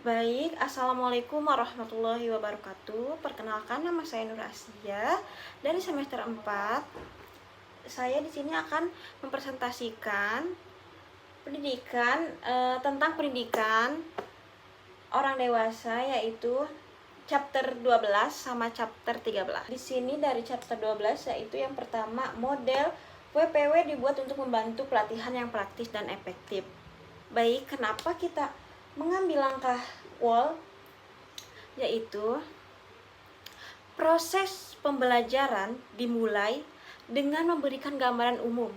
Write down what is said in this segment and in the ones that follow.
Baik, Assalamualaikum warahmatullahi wabarakatuh. Perkenalkan, nama saya Nur Asia dari semester 4. Saya di sini akan mempresentasikan tentang pendidikan orang dewasa, yaitu chapter 12 sama chapter 13. Di sini dari chapter 12 yaitu yang pertama, model WPW dibuat untuk membantu pelatihan yang praktis dan efektif. Baik, kenapa kita mengambil langkah WOL, yaitu proses pembelajaran dimulai dengan memberikan gambaran umum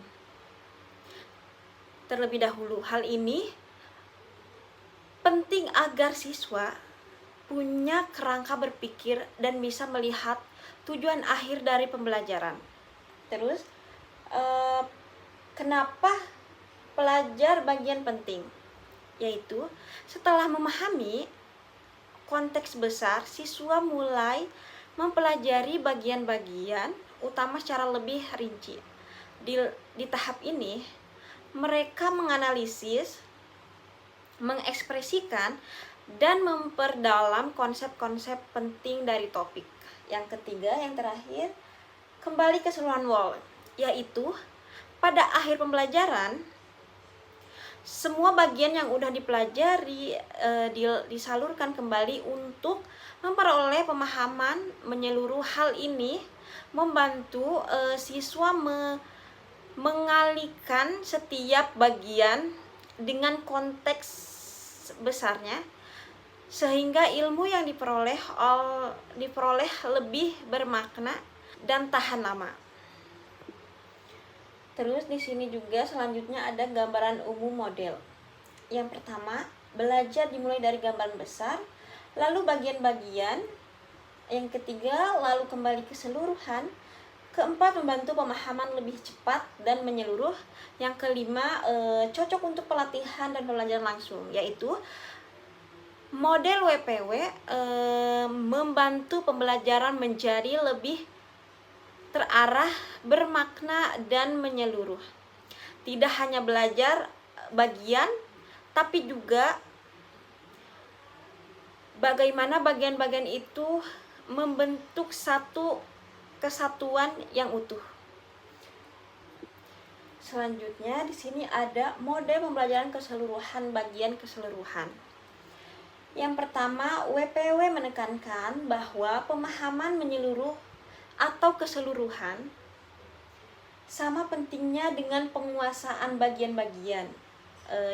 terlebih dahulu. Hal ini penting agar siswa punya kerangka berpikir dan bisa melihat tujuan akhir dari pembelajaran. Terus, kenapa pelajar bagian penting? Yaitu setelah memahami konteks besar, siswa mulai mempelajari bagian-bagian utama secara lebih rinci. Di tahap ini, mereka menganalisis, mengekspresikan, dan memperdalam konsep-konsep penting dari topik. Yang ketiga, yang terakhir, kembali ke keseluruhan WOL, yaitu pada akhir pembelajaran, semua bagian yang udah dipelajari disalurkan kembali untuk memperoleh pemahaman menyeluruh. Hal ini membantu siswa mengalihkan setiap bagian dengan konteks besarnya, sehingga ilmu yang diperoleh lebih bermakna dan tahan lama. Terus di sini juga selanjutnya ada gambaran umum model. Yang pertama, belajar dimulai dari gambaran besar, lalu bagian-bagian. Yang ketiga, lalu kembali keseluruhan. Keempat, membantu pemahaman lebih cepat dan menyeluruh. Yang kelima, cocok untuk pelatihan dan pembelajaran langsung, yaitu model WPW membantu pembelajaran menjadi lebih terarah, bermakna, dan menyeluruh. Tidak hanya belajar bagian, tapi juga bagaimana bagian-bagian itu membentuk satu kesatuan yang utuh. Selanjutnya di sini ada model pembelajaran keseluruhan, bagian keseluruhan. Yang pertama, WPW menekankan bahwa pemahaman menyeluruh atau keseluruhan sama pentingnya dengan penguasaan bagian-bagian.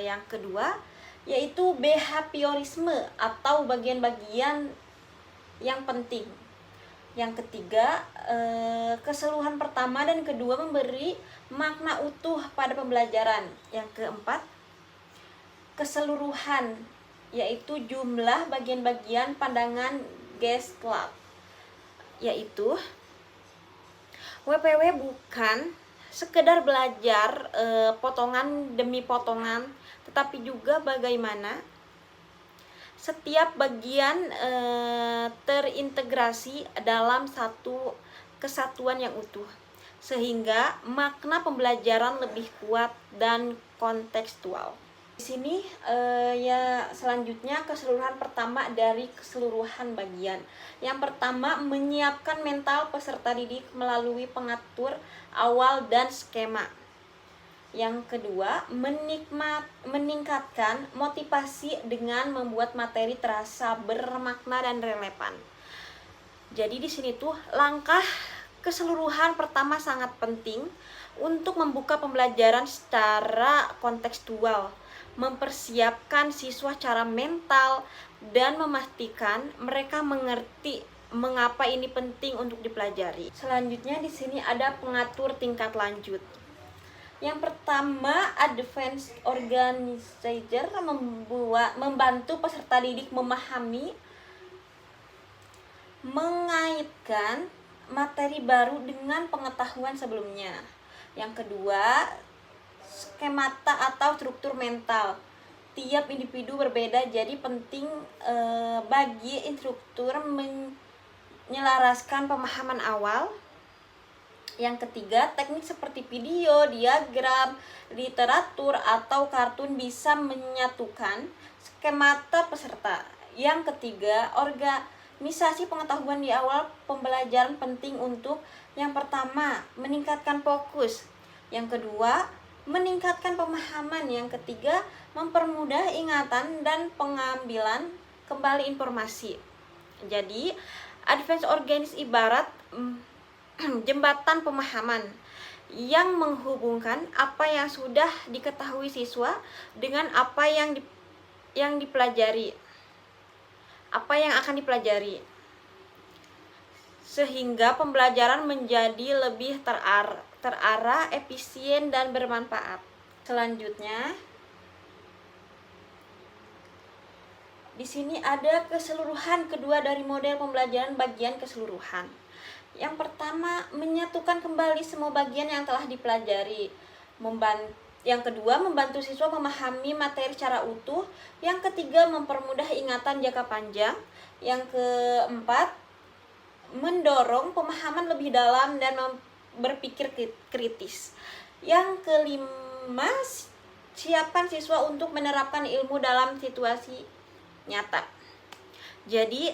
Yang kedua, yaitu behaviorisme atau bagian-bagian yang penting. Yang ketiga, keseluruhan pertama dan kedua memberi makna utuh pada pembelajaran. Yang keempat, keseluruhan, yaitu jumlah bagian-bagian pandangan Gestalt, yaitu WPW bukan sekedar belajar potongan demi potongan, tetapi juga bagaimana setiap bagian terintegrasi dalam satu kesatuan yang utuh, sehingga makna pembelajaran lebih kuat dan kontekstual. Di sini ya selanjutnya keseluruhan pertama dari keseluruhan bagian. Yang pertama, menyiapkan mental peserta didik melalui pengatur awal dan skema. Yang kedua, meningkatkan motivasi dengan membuat materi terasa bermakna dan relevan. Jadi di sini tuh langkah keseluruhan pertama sangat penting untuk membuka pembelajaran secara kontekstual, mempersiapkan siswa secara mental, dan memastikan mereka mengerti mengapa ini penting untuk dipelajari. Selanjutnya di sini ada pengatur tingkat lanjut. Yang pertama, advanced organizer membantu peserta didik memahami, mengaitkan materi baru dengan pengetahuan sebelumnya. Yang kedua, skemata atau struktur mental. Tiap individu berbeda, jadi penting bagi instruktur menyelaraskan pemahaman awal. Yang ketiga, teknik seperti video, diagram, literatur, atau kartun bisa menyatukan skemata peserta. Yang ketiga, organisasi pengetahuan di awal pembelajaran penting untuk yang pertama, meningkatkan fokus. Yang kedua, meningkatkan pemahaman. Yang ketiga, mempermudah ingatan dan pengambilan kembali informasi. Jadi, advance organis ibarat jembatan pemahaman yang menghubungkan apa yang sudah diketahui siswa dengan apa yang dipelajari, apa yang akan dipelajari, sehingga pembelajaran menjadi lebih terarah, efisien, dan bermanfaat. Selanjutnya, di sini ada keseluruhan kedua dari model pembelajaran bagian keseluruhan. Yang pertama, menyatukan kembali semua bagian yang telah dipelajari. Yang kedua, membantu siswa memahami materi secara utuh. Yang ketiga, mempermudah ingatan jangka panjang. Yang keempat, mendorong pemahaman lebih dalam dan berpikir kritis. Yang kelima, siapkan siswa untuk menerapkan ilmu dalam situasi nyata. Jadi,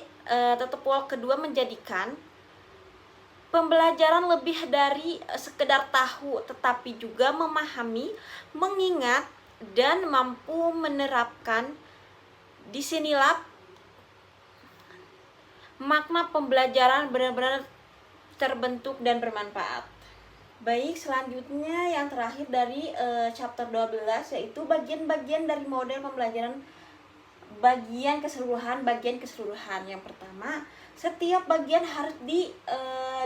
tutup pola kedua menjadikan pembelajaran lebih dari sekedar tahu, tetapi juga memahami, mengingat, dan mampu menerapkan. Disinilah makna pembelajaran benar-benar terbentuk dan bermanfaat. Baik, selanjutnya yang terakhir dari chapter 12, yaitu bagian-bagian dari model pembelajaran bagian keseluruhan. Yang pertama, setiap bagian harus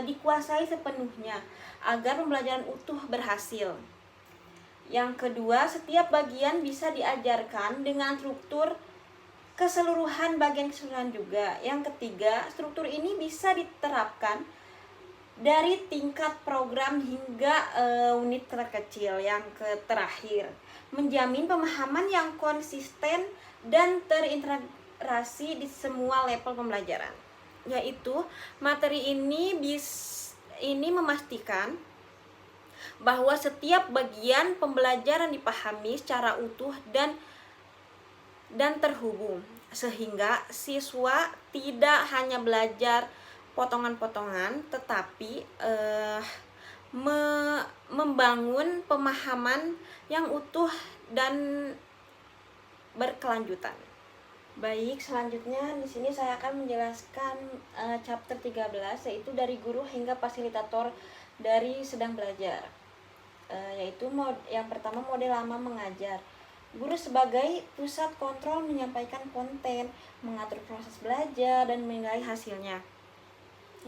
dikuasai sepenuhnya agar pembelajaran utuh berhasil. Yang kedua, setiap bagian bisa diajarkan dengan struktur keseluruhan bagian keseluruhan juga. Yang ketiga, struktur ini bisa diterapkan dari tingkat program hingga unit terkecil. Yang terakhir, menjamin pemahaman yang konsisten dan terintegrasi di semua level pembelajaran. Yaitu materi ini memastikan bahwa setiap bagian pembelajaran dipahami secara utuh dan terhubung, sehingga siswa tidak hanya belajar potongan-potongan, tetapi membangun pemahaman yang utuh dan berkelanjutan. Baik, selanjutnya di sini saya akan menjelaskan chapter 13, yaitu dari guru hingga fasilitator dari sedang belajar. Yaitu yang pertama, model lama mengajar. Guru sebagai pusat kontrol menyampaikan konten, mengatur proses belajar, dan menilai hasilnya.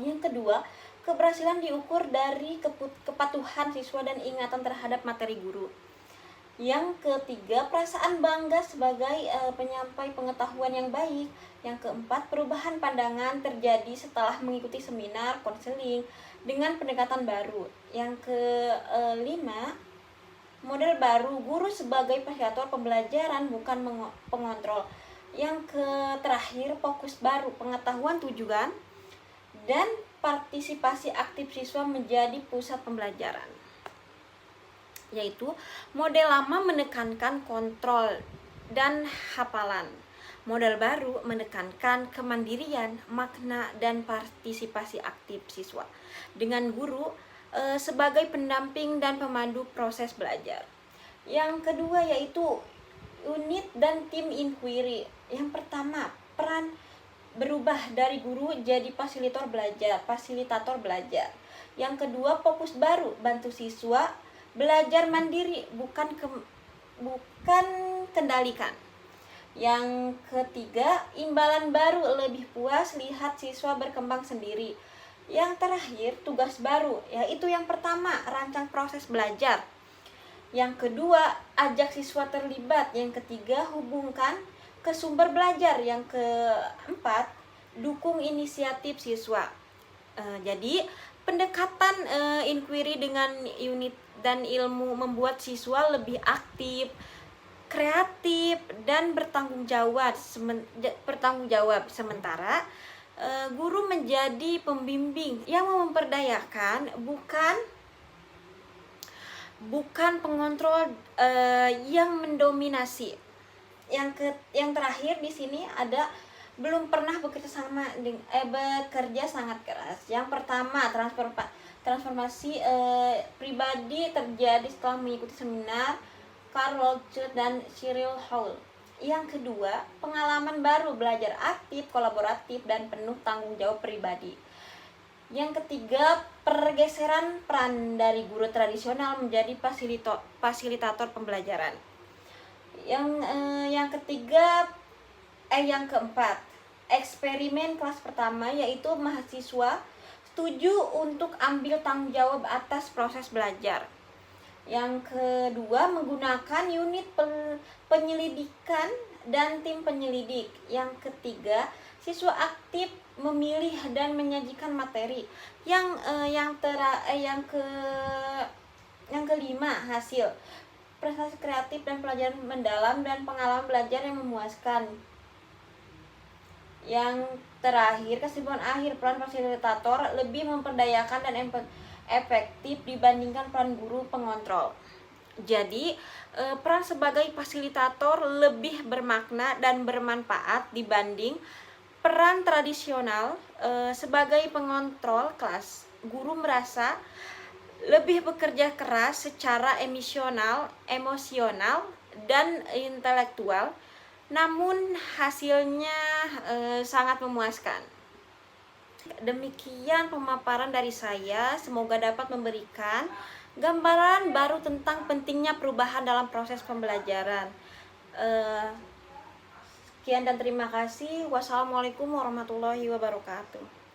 Yang kedua, keberhasilan diukur dari kepatuhan siswa dan ingatan terhadap materi guru. Yang ketiga, perasaan bangga sebagai penyampai pengetahuan yang baik. Yang keempat, perubahan pandangan terjadi setelah mengikuti seminar konseling dengan pendekatan baru. Yang kelima, model baru, guru sebagai fasilitator pembelajaran bukan pengontrol. Yang terakhir, fokus baru, pengetahuan tujuan dan partisipasi aktif siswa menjadi pusat pembelajaran. Yaitu model lama menekankan kontrol dan hafalan. Model baru menekankan kemandirian, makna, dan partisipasi aktif siswa dengan guru sebagai pendamping dan pemandu proses belajar. Yang kedua yaitu unit dan tim inquiry. Yang pertama, peran berubah dari guru jadi fasilitator belajar. Yang kedua, fokus baru, bantu siswa belajar mandiri, bukan kendalikan. Yang ketiga, imbalan baru, lebih puas lihat siswa berkembang sendiri. Yang terakhir, tugas baru, yaitu yang pertama, rancang proses belajar. Yang kedua, ajak siswa terlibat. Yang ketiga, hubungkan ke sumber belajar. Yang keempat, dukung inisiatif siswa. Jadi pendekatan inquiry dengan unit dan ilmu membuat siswa lebih aktif, kreatif, dan bertanggung jawab. Sementara guru menjadi pembimbing yang memperdayakan, bukan pengontrol yang mendominasi. Yang terakhir di sini ada belum pernah bekerja sangat keras. Yang pertama, transformasi pribadi terjadi setelah mengikuti seminar Carl Rogers dan Cyril Hall. Yang kedua, pengalaman baru belajar aktif, kolaboratif, dan penuh tanggung jawab pribadi. Yang ketiga, pergeseran peran dari guru tradisional menjadi fasilitator pembelajaran. Yang keempat, eksperimen kelas pertama, yaitu mahasiswa setuju untuk ambil tanggung jawab atas proses belajar. Yang kedua, menggunakan unit penyelidikan dan tim penyelidik. Yang ketiga, siswa aktif memilih dan menyajikan materi. Yang kelima, hasil prestasi kreatif dan pelajaran mendalam dan pengalaman belajar yang memuaskan. Yang terakhir, kesimpulan akhir, peran fasilitator lebih memperdayakan dan efektif dibandingkan peran guru pengontrol. Jadi, peran sebagai fasilitator lebih bermakna dan bermanfaat dibanding peran tradisional sebagai pengontrol kelas. Guru merasa lebih bekerja keras secara emosional dan intelektual, namun hasilnya sangat memuaskan. Demikian pemaparan dari saya, semoga dapat memberikan gambaran baru tentang pentingnya perubahan dalam proses pembelajaran. Sekian dan terima kasih. Wassalamualaikum warahmatullahi wabarakatuh.